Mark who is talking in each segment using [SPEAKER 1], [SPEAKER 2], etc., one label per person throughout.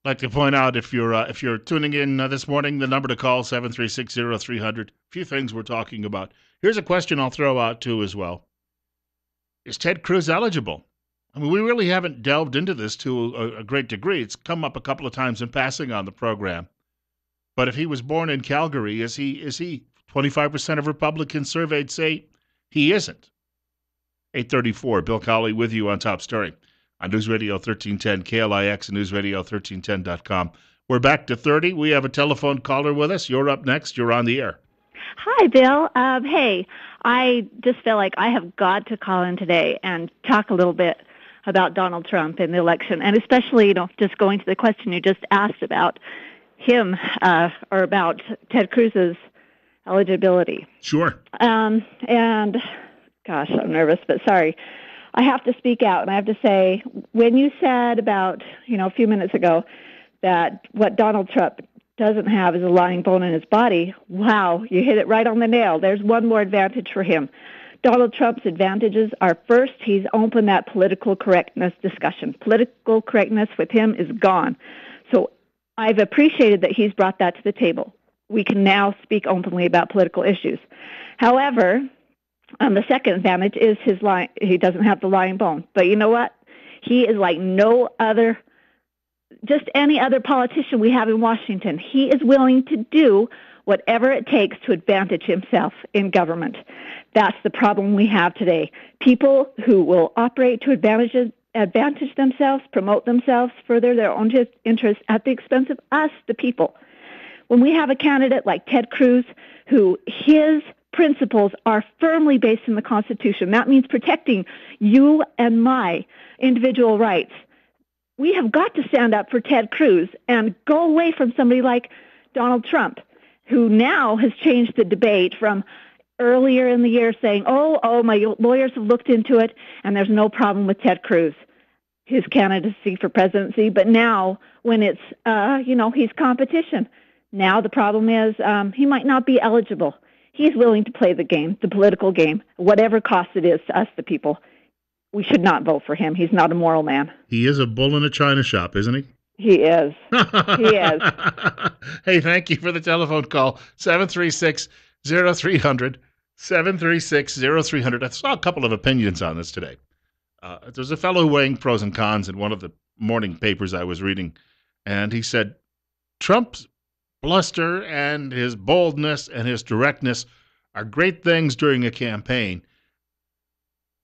[SPEAKER 1] I'd like to point out if you're tuning in this morning, the number to call 7360300. A few things we're talking about. Here's a question I'll throw out too as well. Is Ted Cruz eligible? I mean, we really haven't delved into this to a great degree. It's come up a couple of times in passing on the program. But if he was born in Calgary, is he 25% of Republicans surveyed say he isn't? 834, Bill Colley with you on Top Story on News Radio 1310, KLIX, and newsradio1310.com. We're back to 30. We have a telephone caller with us. You're up next. You're on the air.
[SPEAKER 2] Hi, Bill. Hey, I just feel like I have got to call in today and talk a little bit about Donald Trump and the election, and especially, just going to the question you just asked about him or about Ted Cruz's eligibility.
[SPEAKER 1] Sure.
[SPEAKER 2] And gosh, I'm nervous, but sorry. I have to speak out, and I have to say, when you said about, a few minutes ago that what Donald Trump doesn't have is a lying bone in his body, wow, you hit it right on the nail. There's one more advantage for him. Donald Trump's advantages are, first, he's opened that political correctness discussion. Political correctness with him is gone. So I've appreciated that he's brought that to the table. We can now speak openly about political issues. However, the second advantage is he doesn't have the lying bone. But you know what? He is like no other, just any other politician we have in Washington. He is willing to do whatever it takes to advantage himself in government. That's the problem we have today. People who will operate to advantage themselves, promote themselves, further their own interests at the expense of us, the people. When we have a candidate like Ted Cruz, who his principles are firmly based in the Constitution, that means protecting you and my individual rights. We have got to stand up for Ted Cruz and go away from somebody like Donald Trump, who now has changed the debate from earlier in the year saying, oh, my lawyers have looked into it, and there's no problem with Ted Cruz, his candidacy for presidency. But now, when it's, he's competition, now the problem is he might not be eligible. He's willing to play the game, the political game, whatever cost it is to us, the people. We should not vote for him. He's not a moral man.
[SPEAKER 1] He is a bull in a china shop, isn't he?
[SPEAKER 2] He is. He is.
[SPEAKER 1] Hey, thank you for the telephone call. 736-0300. 736-0300. I saw a couple of opinions on this today. There's a fellow weighing pros and cons in one of the morning papers I was reading, and he said Trump's bluster and his boldness and his directness are great things during a campaign,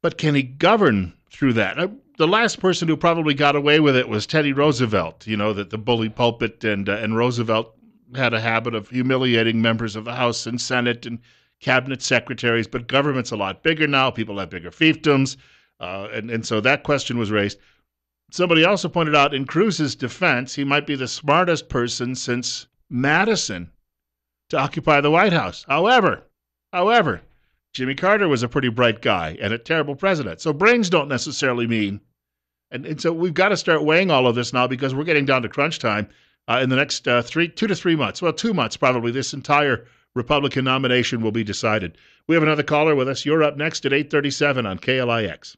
[SPEAKER 1] but can he govern through that? The last person who probably got away with it was Teddy Roosevelt, that the bully pulpit, and Roosevelt had a habit of humiliating members of the House and Senate and cabinet secretaries, but government's a lot bigger now. People have bigger fiefdoms, and so that question was raised. Somebody also pointed out, in Cruz's defense, he might be the smartest person since Madison to occupy the White House. However, Jimmy Carter was a pretty bright guy and a terrible president. So brains don't necessarily mean. And so we've got to start weighing all of this now, because we're getting down to crunch time in the next 2 to 3 months. Well, 2 months probably. This entire Republican nomination will be decided. We have another caller with us. You're up next at 8:37 on KLIX.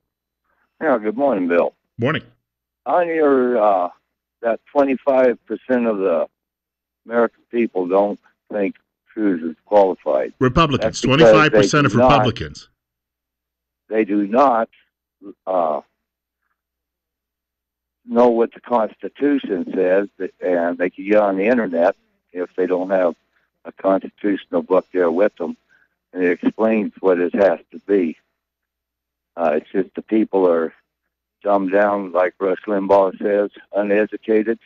[SPEAKER 3] Yeah, good morning, Bill.
[SPEAKER 1] Morning.
[SPEAKER 3] On your, that 25% of the American people don't think Cruz is qualified.
[SPEAKER 1] Republicans, 25% of Republicans.
[SPEAKER 3] They do not know what the Constitution says, and they can get on the internet if they don't have a constitutional book there with them, and it explains what it has to be. It's just the people are dumbed down, like Rush Limbaugh says, uneducated.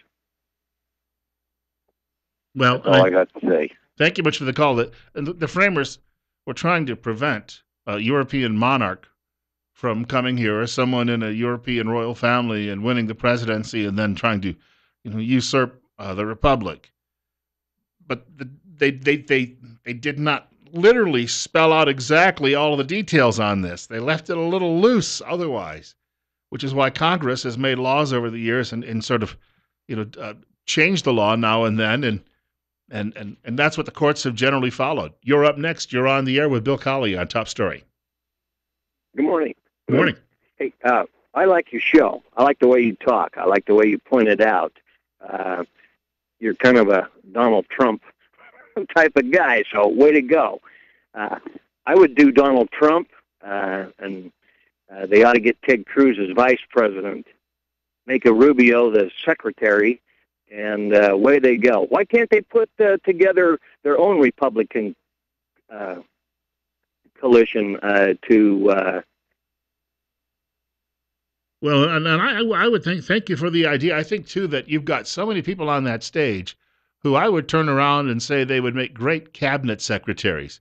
[SPEAKER 1] Well,
[SPEAKER 3] that's all I got to say.
[SPEAKER 1] Thank you much for the call. The framers were trying to prevent a European monarch from coming here, or someone in a European royal family and winning the presidency and then trying to, usurp the republic. But they did not literally spell out exactly all of the details on this. They left it a little loose otherwise, which is why Congress has made laws over the years and sort of, changed the law now and then, and that's what the courts have generally followed. You're up next. You're on the air with Bill Colley on Top Story.
[SPEAKER 4] Good morning.
[SPEAKER 1] Good morning.
[SPEAKER 4] Hey, I like your show. I like the way you talk. I like the way you point it out. You're kind of a Donald Trump type of guy, so way to go. I would do Donald Trump, and they ought to get Ted Cruz as vice president, make a Rubio the secretary, and way they go. Why can't they put together their own Republican coalition to...
[SPEAKER 1] Well, and I would thank you for the idea. I think, too, that you've got so many people on that stage who I would turn around and say they would make great cabinet secretaries.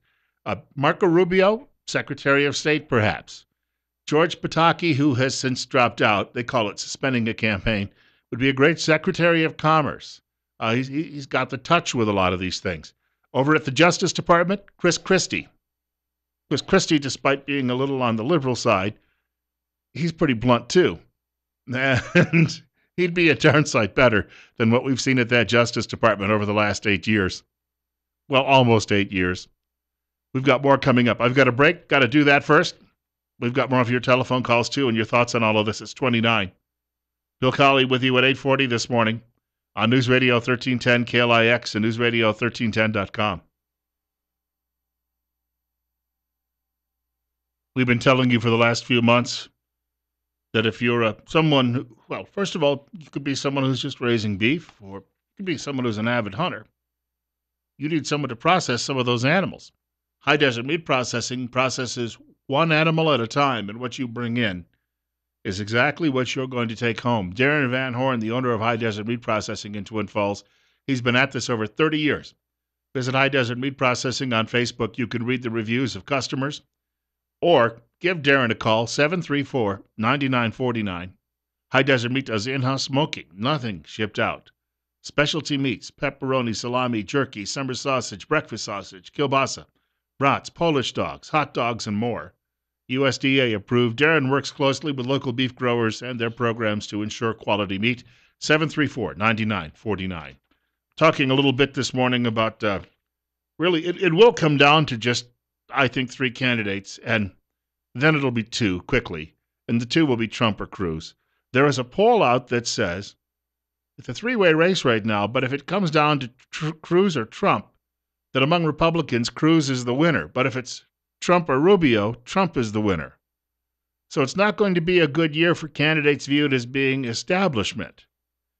[SPEAKER 1] Marco Rubio, Secretary of State, perhaps. George Pataki, who has since dropped out, they call it suspending a campaign, would be a great Secretary of Commerce. He's got the touch with a lot of these things. Over at the Justice Department, Chris Christie. Chris Christie, despite being a little on the liberal side, he's pretty blunt, too. And he'd be a darn sight better than what we've seen at that Justice Department over the last 8 years. Well, almost 8 years. We've got more coming up. I've got a break. Got to do that first. We've got more of your telephone calls, too, and your thoughts on all of this. It's 29. Bill Colley with you at 8:40 this morning on News Radio 1310 KLIX and newsradio1310.com. We've been telling you for the last few months that if you're someone who, well, first of all, you could be someone who's just raising beef, or you could be someone who's an avid hunter. You need someone to process some of those animals. High Desert Meat Processing processes one animal at a time, and what you bring in is exactly what you're going to take home. Darren Van Horn, the owner of High Desert Meat Processing in Twin Falls, he's been at this over 30 years. Visit High Desert Meat Processing on Facebook. You can read the reviews of customers, or give Darren a call, 734-9949. High Desert Meat does in-house smoking, nothing shipped out. Specialty meats, pepperoni, salami, jerky, summer sausage, breakfast sausage, kielbasa, brats, Polish dogs, hot dogs, and more. USDA approved. Darren works closely with local beef growers and their programs to ensure quality meat. 734-9949. Talking a little bit this morning about, really, it will come down to just, I think, 3 candidates, and then it'll be 2 quickly, and the 2 will be Trump or Cruz. There is a poll out that says it's a 3-way race right now, but if it comes down to Cruz or Trump, that among Republicans, Cruz is the winner. But if it's Trump or Rubio, Trump is the winner. So it's not going to be a good year for candidates viewed as being establishment,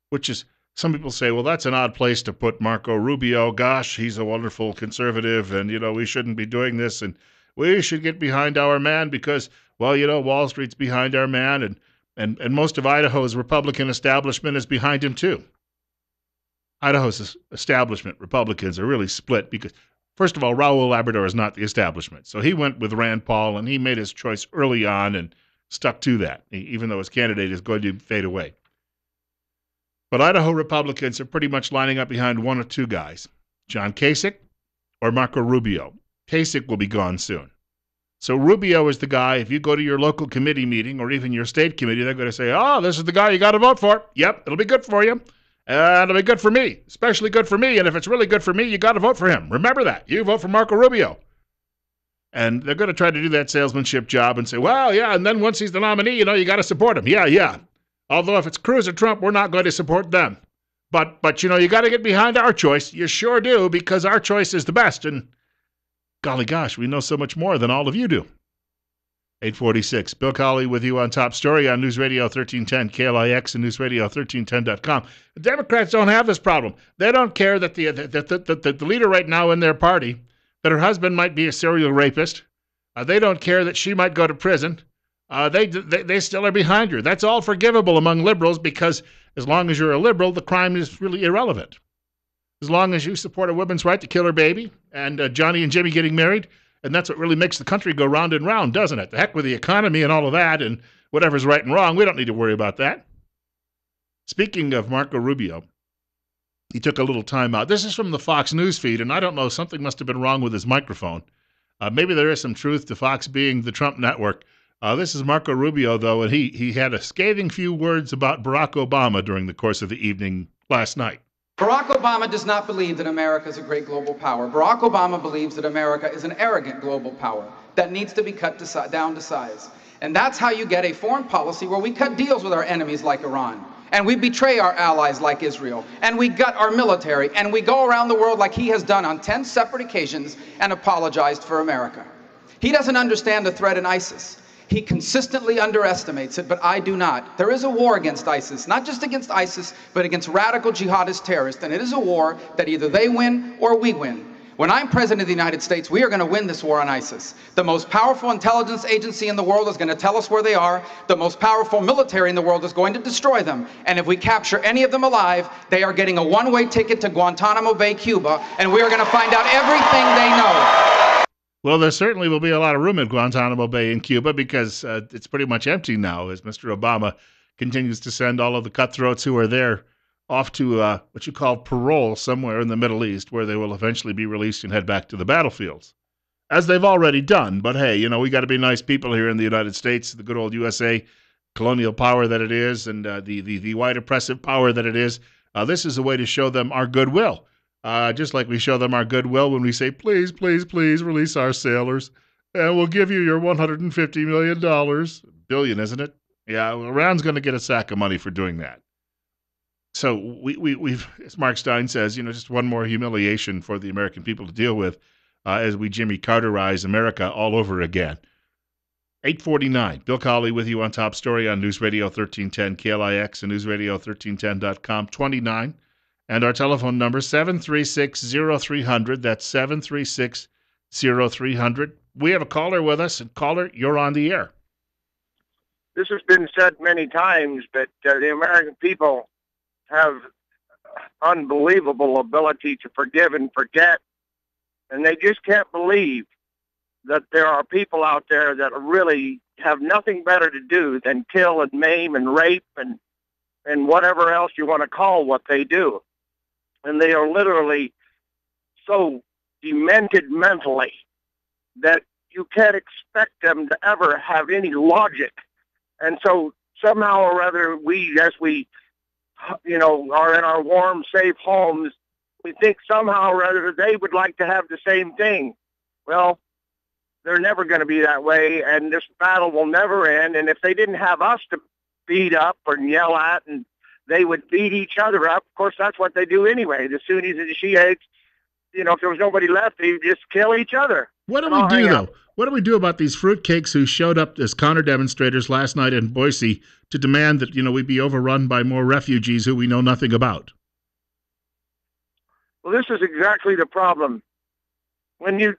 [SPEAKER 1] which is, some people say, well, that's an odd place to put Marco Rubio. Gosh, he's a wonderful conservative, and, we shouldn't be doing this, and we should get behind our man because, well, Wall Street's behind our man, and most of Idaho's Republican establishment is behind him, too. Idaho's establishment Republicans are really split because, first of all, Raul Labrador is not the establishment. So he went with Rand Paul, and he made his choice early on and stuck to that, even though his candidate is going to fade away. But Idaho Republicans are pretty much lining up behind one or 2 guys, John Kasich or Marco Rubio. Kasich will be gone soon. So Rubio is the guy, if you go to your local committee meeting or even your state committee, they're going to say, oh, this is the guy you got to vote for. Yep, it'll be good for you. It'll be good for me, especially good for me. And if it's really good for me, you got to vote for him. Remember that. You vote for Marco Rubio. And they're going to try to do that salesmanship job and say, well, yeah, and then once he's the nominee, you got to support him. Yeah. Although if it's Cruz or Trump, we're not going to support them. But you got to get behind our choice. You sure do, because our choice is the best. And golly gosh, we know so much more than all of you do. 846. Bill Colley with you on Top Story on News Radio 1310 KLIX and newsradio1310.com. The Democrats don't have this problem. They don't care that the leader right now in their party, that her husband might be a serial rapist. They don't care that she might go to prison. They still are behind her. That's all forgivable among liberals because as long as you're a liberal, the crime is really irrelevant. As long as you support a woman's right to kill her baby and Johnny and Jimmy getting married, and that's what really makes the country go round and round, doesn't it? The heck with the economy and all of that and whatever's right and wrong. We don't need to worry about that. Speaking of Marco Rubio, he took a little time out. This is from the Fox News feed, and I don't know, something must have been wrong with his microphone. Maybe there is some truth to Fox being the Trump network. This is Marco Rubio, though, and he had a scathing few words about Barack Obama during the course of the evening last night.
[SPEAKER 5] Barack Obama does not believe that America is a great global power. Barack Obama believes that America is an arrogant global power that needs to be cut down to size. And that's how you get a foreign policy where we cut deals with our enemies like Iran, and we betray our allies like Israel, and we gut our military, and we go around the world like he has done on 10 separate occasions and apologized for America. He doesn't understand the threat in ISIS. He consistently underestimates it, but I do not. There is a war against ISIS, not just against ISIS, but against radical jihadist terrorists, and it is a war that either they win or we win. When I'm president of the United States, we are going to win this war on ISIS. The most powerful intelligence agency in the world is going to tell us where they are. The most powerful military in the world is going to destroy them. And if we capture any of them alive, they are getting a one-way ticket to Guantanamo Bay, Cuba, and we are going to find out everything they know.
[SPEAKER 1] Well, there certainly will be a lot of room at Guantanamo Bay in Cuba because it's pretty much empty now as Mr. Obama continues to send all of the cutthroats who are there off to what you call parole somewhere in the Middle East, where they will eventually be released and head back to the battlefields, as they've already done. But hey, you know, we got to be nice people here in the United States, the good old USA, colonial power that it is, and the white oppressive power that it is. This is a way to show them our goodwill, just like we show them our goodwill when we say, please, please, please release our sailors, and we'll give you your $150 million. Billion, isn't it? Yeah, well, Iran's going to get a sack of money for doing that. So we've, as Mark Stein says, you know, just one more humiliation for the American people to deal with as we Jimmy Carterize America all over again. 8:49. Bill Colley with you on Top Story on News Radio 1310 KLIX and newsradio1310.com. 29. And our telephone number 736-0300. That's 736-0300. We have a caller with us, and caller, you're on the air.
[SPEAKER 6] This has been said many times, but the American people have unbelievable ability to forgive and forget, and they just can't believe that there are people out there that really have nothing better to do than kill and maim and rape and whatever else you want to call what they do. And they are literally so demented mentally that you can't expect them to ever have any logic. And so somehow or other, we, as we are in our warm, safe homes, we think somehow or other they would like to have the same thing. Well, they're never going to be that way, and this battle will never end. And if they didn't have us to beat up or yell at, and they would beat each other up, of course, that's what they do anyway. The Sunnis and the Shiites, if there was nobody left, they'd just kill each other.
[SPEAKER 1] What do we do, though? What do we do about these fruitcakes who showed up as counter-demonstrators last night in Boise to demand that, we be overrun by more refugees who we know nothing about?
[SPEAKER 6] Well, this is exactly the problem. When the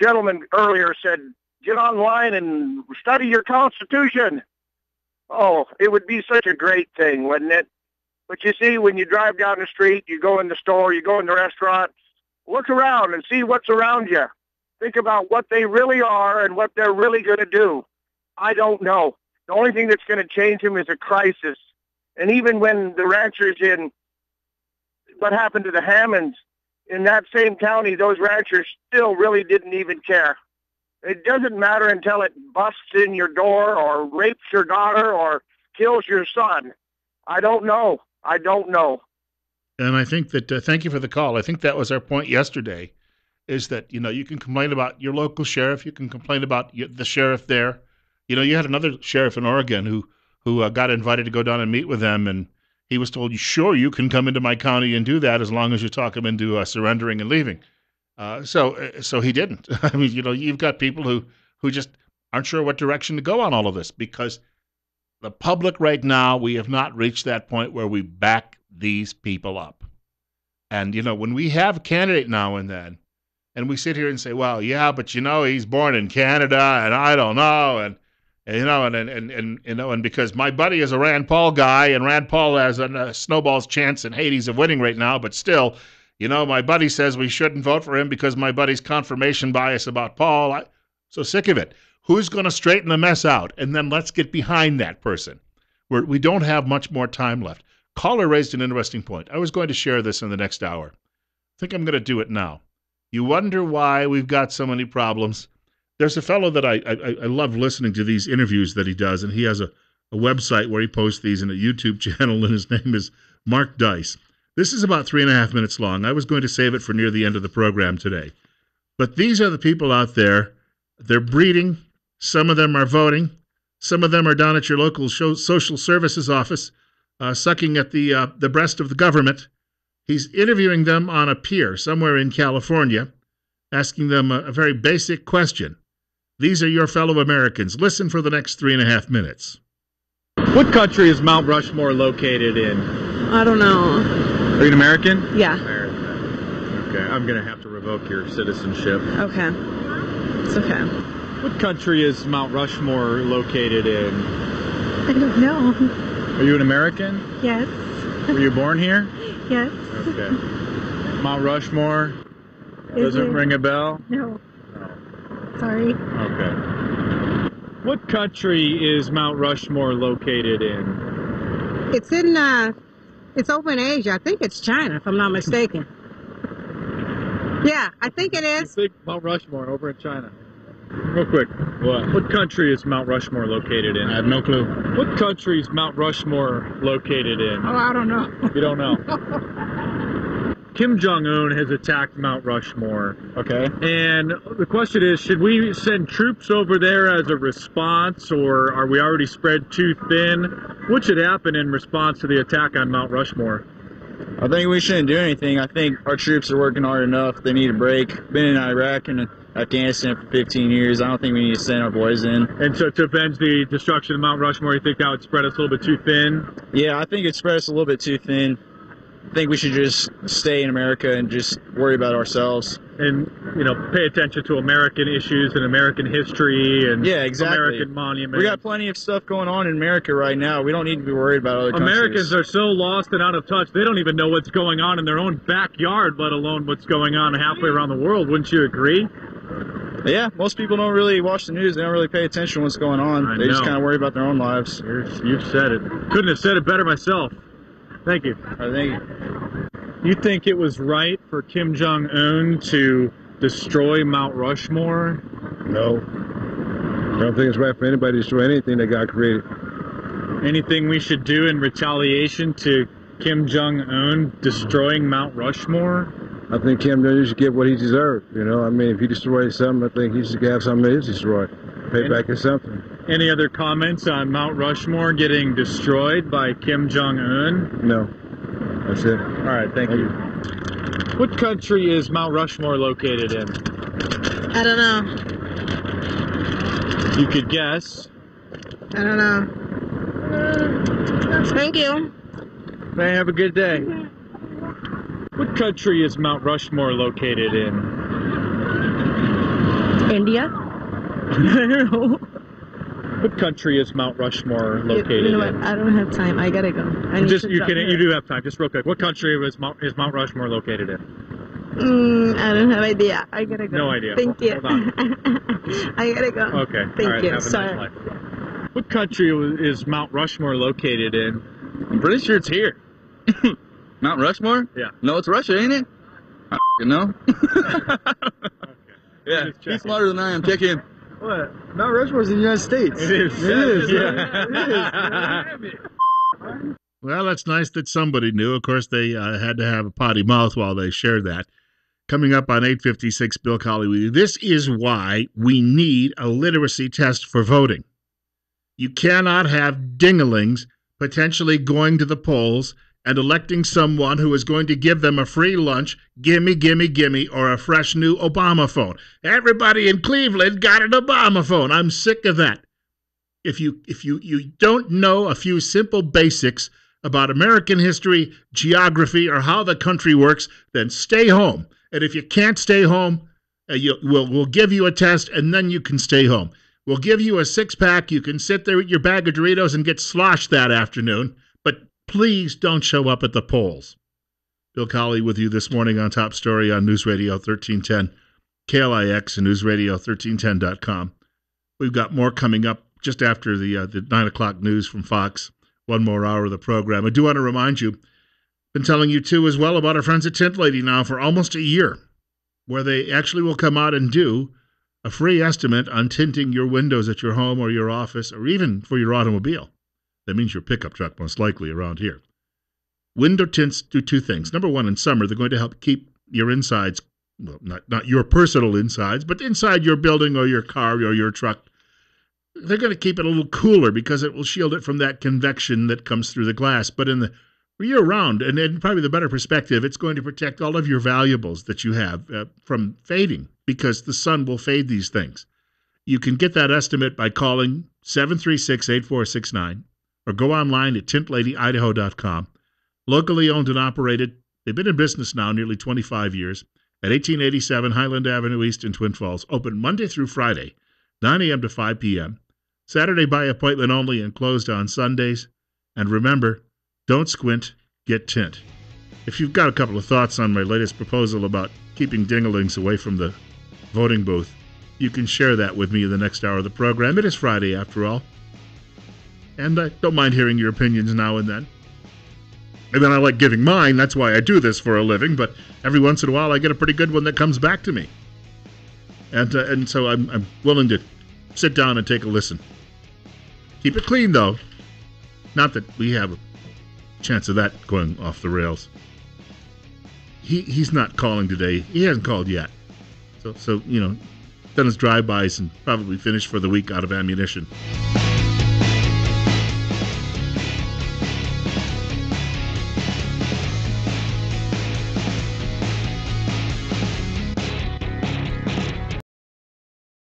[SPEAKER 6] gentleman earlier said, get online and study your Constitution. Oh, it would be such a great thing, wouldn't it? But you see, when you drive down the street, you go in the store, you go in the restaurant, look around and see what's around you. Think about what they really are and what they're really going to do. I don't know. The only thing that's going to change them is a crisis. And even when the ranchers in what happened to the Hammonds in that same county, those ranchers still really didn't even care. It doesn't matter until it busts in your door or rapes your daughter or kills your son. I don't know.
[SPEAKER 1] And I think that, thank you for the call. I think that was our point yesterday, is that, you can complain about your local sheriff. You can complain about the sheriff there. You had another sheriff in Oregon who got invited to go down and meet with them, and he was told, sure, you can come into my county and do that as long as you talk him into surrendering and leaving. So he didn't. I mean, you've got people who just aren't sure what direction to go on all of this, because the public right now, we have not reached that point where we back these people up. And, when we have a candidate now and then, and we sit here and say, well, yeah, but he's born in Canada, and I don't know, and because my buddy is a Rand Paul guy, and Rand Paul has a snowball's chance in Hades of winning right now, but still, my buddy says we shouldn't vote for him because my buddy's confirmation bias about Paul. I'm so sick of it. Who's going to straighten the mess out? And then let's get behind that person. We don't have much more time left. Caller raised an interesting point. I was going to share this in the next hour. I think I'm going to do it now. You wonder why we've got so many problems. There's a fellow that I love listening to these interviews that he does, and he has a website where he posts these in a YouTube channel, and his name is Mark Dice. This is about 3.5 minutes long. I was going to save it for near the end of the program today. But these are the people out there. They're breeding. Some of them are voting. Some of them are down at your local social services office. sucking at the breast of the government. He's interviewing them on a pier somewhere in California, asking them a very basic question. These are your fellow Americans. Listen for the next 3.5 minutes.
[SPEAKER 7] What country is Mount Rushmore located in?
[SPEAKER 8] I don't know.
[SPEAKER 7] Are you an American?
[SPEAKER 8] Yeah.
[SPEAKER 7] American. Okay, I'm going to have to revoke your citizenship.
[SPEAKER 8] Okay. It's okay.
[SPEAKER 7] What country is Mount Rushmore located in?
[SPEAKER 8] I don't know.
[SPEAKER 7] Are you an American?
[SPEAKER 8] Yes.
[SPEAKER 7] Were you born here?
[SPEAKER 8] Yes.
[SPEAKER 7] Okay. Mount Rushmore
[SPEAKER 8] Is
[SPEAKER 7] doesn't
[SPEAKER 8] it?
[SPEAKER 7] ring a bell?
[SPEAKER 8] No. Sorry.
[SPEAKER 7] Okay. What country is Mount Rushmore located in?
[SPEAKER 8] It's in, it's over in Asia. I think it's China, if I'm not mistaken. Yeah, I think it
[SPEAKER 7] You
[SPEAKER 8] is.
[SPEAKER 7] think Mount Rushmore over in China? Real quick. What country is Mount Rushmore located in?
[SPEAKER 1] I have no clue.
[SPEAKER 7] What country is Mount Rushmore located in?
[SPEAKER 8] Oh, I don't know.
[SPEAKER 7] You don't know. Kim Jong-un has attacked Mount Rushmore.
[SPEAKER 1] Okay.
[SPEAKER 7] And the question is, should we send troops over there as a response, or are we already spread too thin? What should happen in response to the attack on Mount Rushmore?
[SPEAKER 9] I think we shouldn't do anything. I think our troops are working hard enough. They need a break. Been in Iraq and Afghanistan for 15 years. I don't think we need to send our boys in.
[SPEAKER 7] And so to avenge the destruction of Mount Rushmore, you think that would spread us a little bit too thin?
[SPEAKER 9] Yeah, I think it spread us a little bit too thin. I think we should just stay in America and just worry about ourselves.
[SPEAKER 7] And, pay attention to American issues and American history and
[SPEAKER 9] Yeah, exactly.
[SPEAKER 7] American monuments.
[SPEAKER 9] We got plenty of stuff going on in America right now. We don't need to be worried about other countries.
[SPEAKER 7] Americans are so lost and out of touch, they don't even know what's going on in their own backyard, let alone what's going on halfway around the world. Wouldn't you agree?
[SPEAKER 9] Yeah, most people don't really watch the news. They don't really pay attention to what's going on. They just kind of worry about their own lives.
[SPEAKER 7] You've said it. Couldn't have said it better myself. Thank you.
[SPEAKER 9] I think.
[SPEAKER 7] You think it was right for Kim Jong-un to destroy Mount Rushmore?
[SPEAKER 10] No. I don't think it's right for anybody to destroy anything that God created.
[SPEAKER 7] Anything we should do in retaliation to Kim Jong-un destroying Mount Rushmore?
[SPEAKER 10] I think Kim Jong-un should get what he deserved. If he destroyed something, I think he should have something that is destroyed. Pay back is something.
[SPEAKER 7] Any other comments on Mount Rushmore getting destroyed by Kim Jong-un?
[SPEAKER 10] No. That's it.
[SPEAKER 7] All right, thank you. What country is Mount Rushmore located in?
[SPEAKER 8] I don't know.
[SPEAKER 7] You could guess.
[SPEAKER 8] I don't know. Thank you.
[SPEAKER 7] May have a good day. What country is Mount Rushmore located in?
[SPEAKER 8] India? I don't know.
[SPEAKER 7] What country is Mount Rushmore located
[SPEAKER 8] You know what?
[SPEAKER 7] in?
[SPEAKER 8] I don't have time. I gotta go.
[SPEAKER 7] You do have time. Just real quick. What country is Mount Rushmore located in?
[SPEAKER 8] I don't have idea. I gotta go.
[SPEAKER 7] No idea.
[SPEAKER 8] Thank you.
[SPEAKER 7] Hold on.
[SPEAKER 8] I gotta go.
[SPEAKER 7] Okay.
[SPEAKER 8] Thank
[SPEAKER 7] All right.
[SPEAKER 8] you.
[SPEAKER 7] Have a
[SPEAKER 8] Sorry.
[SPEAKER 7] nice life. What country is Mount Rushmore located in?
[SPEAKER 9] I'm pretty sure it's here. Mount Rushmore?
[SPEAKER 7] Yeah.
[SPEAKER 9] No, it's Russia, ain't it? I don't know. Yeah,
[SPEAKER 7] Just
[SPEAKER 9] he's
[SPEAKER 7] checking.
[SPEAKER 9] smarter than I am. Check him.
[SPEAKER 10] What? Mount Rushmore is in the United States.
[SPEAKER 7] It is.
[SPEAKER 10] It is.
[SPEAKER 7] Yeah.
[SPEAKER 1] Well, that's nice that somebody knew. Of course, they had to have a potty mouth while they shared that. Coming up on 8:56, Bill Colley with you. This is why we need a literacy test for voting. You cannot have dinglings potentially going to the polls and electing someone who is going to give them a free lunch, gimme, gimme, gimme, or a fresh new Obama phone. Everybody in Cleveland got an Obama phone. I'm sick of that. If you don't know a few simple basics about American history, geography, or how the country works, then stay home. And if you can't stay home, we'll give you a test, and then you can stay home. We'll give you a six-pack. You can sit there with your bag of Doritos and get sloshed that afternoon. But please don't show up at the polls. Bill Colley with you this morning on Top Story on News Radio 1310, KLIX, and newsradio1310.com. We've got more coming up just after the 9 o'clock news from Fox. One more hour of the program. I do want to remind you, been telling you too as well about our friends at Tint Lady now for almost a year, where they actually will come out and do a free estimate on tinting your windows at your home or your office or even for your automobile. That means your pickup truck, most likely, around here. Window tints do two things. Number one, in summer, they're going to help keep your insides, well, not your personal insides, but inside your building or your car or your truck, they're going to keep it a little cooler because it will shield it from that convection that comes through the glass. But in the year round, and in probably the better perspective, it's going to protect all of your valuables that you have from fading because the sun will fade these things. You can get that estimate by calling 736-8469 or go online at tintladyidaho.com. Locally owned and operated. They've been in business now nearly 25 years at 1887 Highland Avenue East in Twin Falls. Open Monday through Friday, 9 a.m. to 5 p.m. Saturday by appointment only and closed on Sundays. And remember, don't squint, get tint. If you've got a couple of thoughts on my latest proposal about keeping dinglings away from the voting booth, you can share that with me in the next hour of the program. It is Friday, after all. And I don't mind hearing your opinions now and then. And then I like giving mine. That's why I do this for a living. But every once in a while, I get a pretty good one that comes back to me. And so I'm willing to sit down and take a listen. Keep it clean, though. Not that we have a chance of that going off the rails. He's not calling today. He hasn't called yet. So done his drive-bys and probably finished for the week out of ammunition.